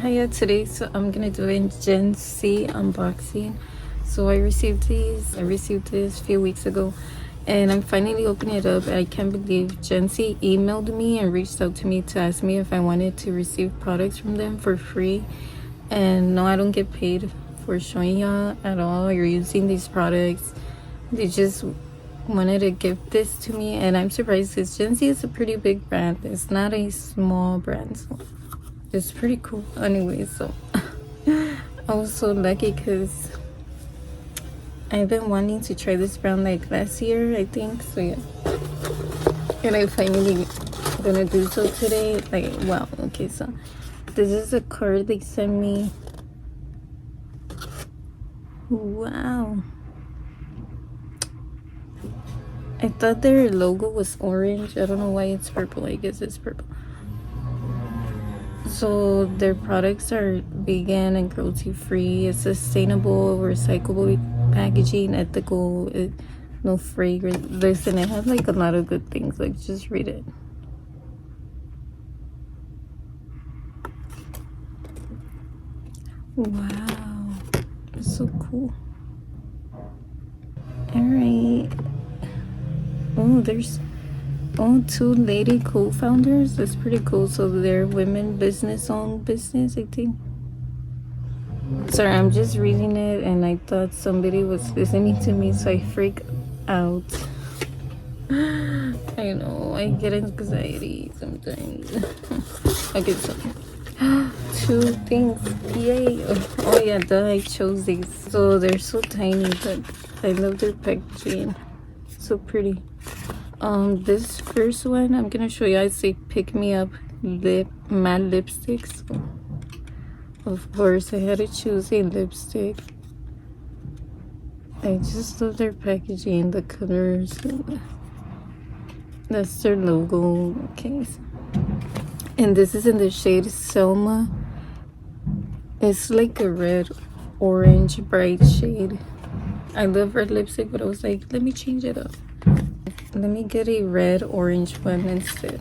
Hiya, today so I'm gonna do a Gensee unboxing. So I received this a few weeks ago, and I'm finally opening it up. I can't believe Gensee emailed me and reached out to me to ask me if I wanted to receive products from them for free. And no, I don't get paid for showing y'all at all or using these products. They just wanted to give this to me, and I'm surprised because Gensee is a pretty big brand. It's not a small brand, so it's pretty cool. Anyway, so I was so lucky because I've been wanting to try this brand like last year, I think. So yeah, and I finally gonna do so today. Like, wow. Okay, so this is a card they sent me. Wow, I thought their logo was orange. I don't know why it's purple. I guess it's purple. So their products are vegan and cruelty free. It's sustainable, recyclable packaging, ethical, no fragrance. Listen, it has like a lot of good things. Like, just read it. Wow, it's so cool. All right. Oh, there's two lady co-founders. That's pretty cool. So they're women business-owned business, I think. Sorry, I'm just reading it and I thought somebody was listening to me, so I freak out. I know, I get anxiety sometimes. Okay, so two things. Yay. Oh yeah, duh, I chose these. So they're so tiny, but I love their packaging. So pretty. This first one I'm gonna show you. I say pick me up matte lipsticks. Of course I had to choose a lipstick. I just love their packaging, the colors. That's their logo. Okay, and this is in the shade Selma. It's like a red orange bright shade. I love red lipstick, but I was like, let me change it up. Let me get a red orange one instead.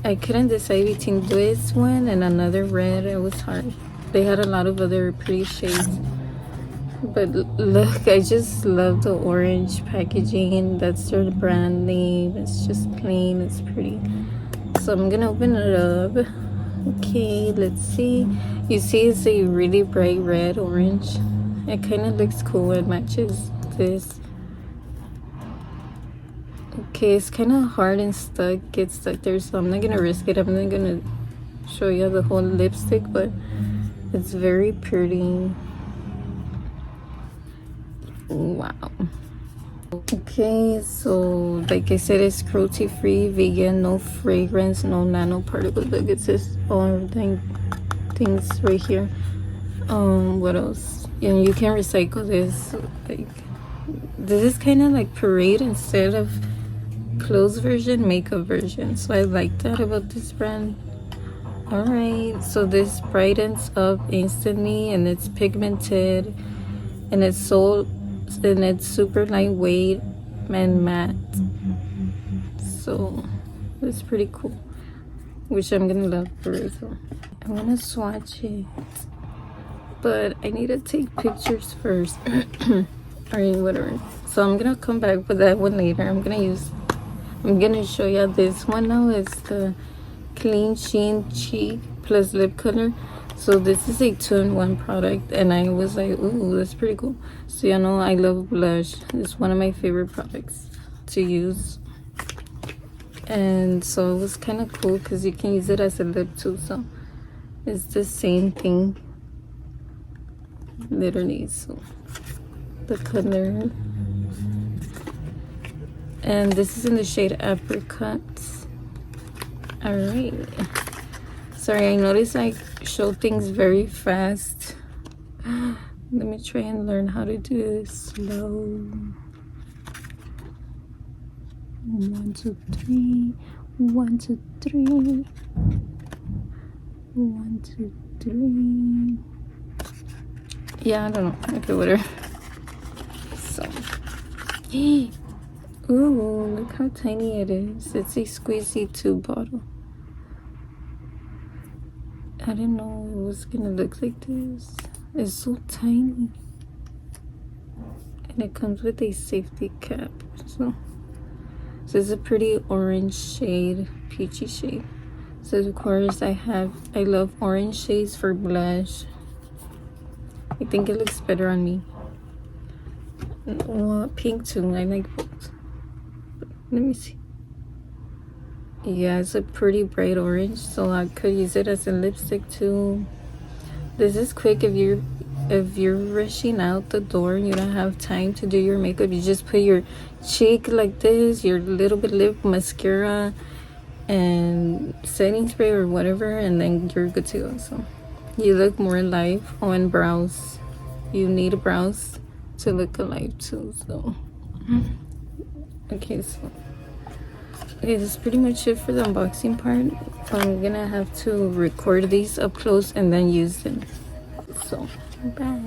I couldn't decide between this one and another red. It was hard. They had a lot of other pretty shades, but look, I just love the orange packaging. That's their brand name. It's just plain. It's pretty. So I'm gonna open it up. Okay, let's see. You see, it's a really bright red orange. It kind of looks cool. It matches this. Okay, it's kind of hard and gets stuck there, so I'm not gonna risk it. I'm not gonna show you the whole lipstick, but it's very pretty. Wow. Okay, so like I said, it's cruelty free, vegan, no fragrance, no nanoparticles. Like, it says all things right here. What else? And you can recycle this. Like, this is kind of like Parade instead of clothes version, makeup version. So I like that about this brand. All right, so this brightens up instantly, and it's pigmented, and it's super lightweight and matte. So it's pretty cool, which I'm gonna love for it. So I'm gonna swatch it, but I need to take pictures first. All right, whatever. So I'm gonna come back with that one later. I'm gonna show you this one now. It's the Clean Sheen Cheek plus Lip Color. So this is a 2-in-1 product, and I was like, ooh, that's pretty cool. So you know, I love blush. It's one of my favorite products to use, and so it was kind of cool because you can use it as a lip too. So it's the same thing, literally. So the color, and this is in the shade Apricot. All right, sorry, I noticed I show things very fast. Let me try and learn how to do this slow. 1 2 3 1 2 3 1 2 3. Yeah, I don't know. Okay, whatever. So ooh, look how tiny it is. It's a squeezy tube bottle. I didn't know it was gonna look like this. It's so tiny. And it comes with a safety cap. So it's a pretty orange shade, peachy shade. So of course I love orange shades for blush. I think it looks better on me. Well, pink too, I like both. Let me see. Yeah, it's a pretty bright orange, so I could use it as a lipstick too. This is quick if you're rushing out the door and you don't have time to do your makeup. You just put your cheek like this, your little bit lip mascara and setting spray or whatever, and then you're good to go. So you look more alive. On brows, you need brows to look alive too. So okay, this is pretty much it for the unboxing part. I'm gonna have to record these up close and then use them. So bye.